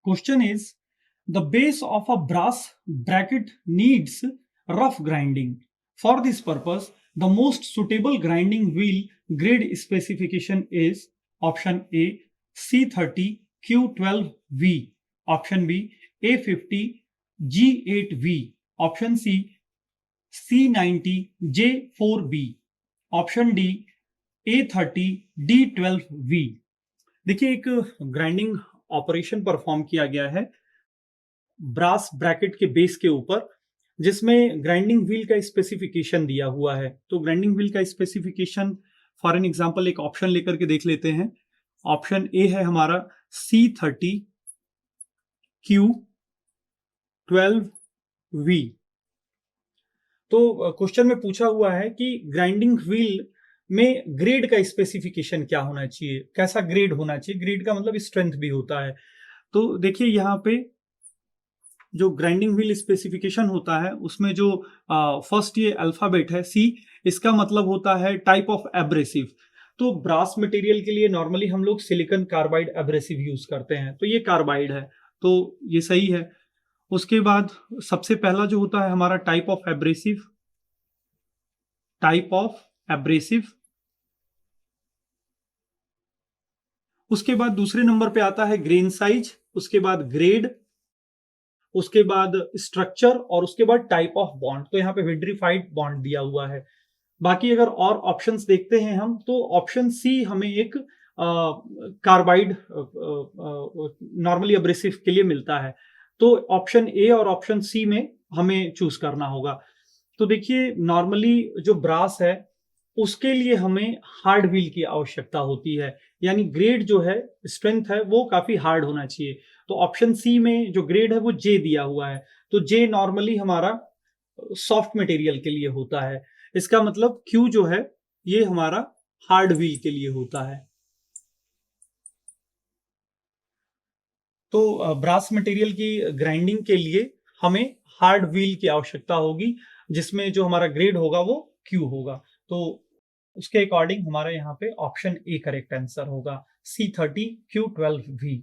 Question is, the base of a brass bracket needs rough grinding. For this purpose, the most suitable grinding wheel grade specification is option A C30 Q12V, option B A50 G8V, option C C90 J4B, option D A30 D12V। देखिए, एक grinding operation perform किया गया है brass bracket के base के ऊपर, जिसमें grinding wheel का स्पेसिफिकेशन दिया हुआ है। तो ग्राइंडिंग व्हील का स्पेसिफिकेशन फॉर एन एग्जांपल एक ऑप्शन लेकर के देख लेते हैं। ऑप्शन ए है हमारा C30 Q12V। तो क्वेश्चन में पूछा हुआ है कि ग्राइंडिंग व्हील में ग्रेड का स्पेसिफिकेशन क्या होना चाहिए, कैसा ग्रेड होना चाहिए। ग्रेड का मतलब स्ट्रेंथ भी होता है। तो देखिए, यहाँ पे जो ग्राइंडिंग व्हील स्पेसिफिकेशन होता है उसमें जो फर्स्ट ये अल्फाबेट है C, इसका मतलब होता है टाइप ऑफ एब्रेसिव। तो ब्रास मटेरियल के लिए नॉर्मली हम लोग सिलिकॉन कार्बाइड एब्रेसिव यूज करते हैं, तो ये कार्बाइड है, तो ये सही है। उसके बाद सबसे पहला जो होता है हमारा type of abrasive, type of abrasive. उसके बाद दूसरे नंबर पे आता है ग्रेन साइज, उसके बाद ग्रेड, उसके बाद स्ट्रक्चर और उसके बाद टाइप ऑफ बॉन्ड। तो यहाँ पे विट्रीफाइड बॉन्ड दिया हुआ है। बाकी अगर और ऑप्शंस देखते हैं हम, तो ऑप्शन सी हमें एक कार्बाइड नॉर्मली एब्रेसिव के लिए मिलता है। तो ऑप्शन ए और ऑप्शन सी में हमें चूज करना होगा। तो देखिए, नॉर्मली जो ब्रास है उसके लिए हमें हार्ड व्हील की आवश्यकता होती है, यानी ग्रेड जो है, स्ट्रेंथ है, वो काफी हार्ड होना चाहिए। तो ऑप्शन सी में जो ग्रेड है वो जे दिया हुआ है। तो जे नॉर्मली हमारा सॉफ्ट मटेरियल के लिए होता है। इसका मतलब क्यू जो है ये हमारा हार्ड व्हील के लिए होता है। तो ब्रास मटेरियल की ग्राइंडिंग के लिए हमें हार्ड व्हील की आवश्यकता होगी, जिसमें जो हमारा ग्रेड होगा वो क्यू होगा। तो उसके अकॉर्डिंग हमारा यहाँ पे ऑप्शन ए करेक्ट आंसर होगा, C30 Q12V।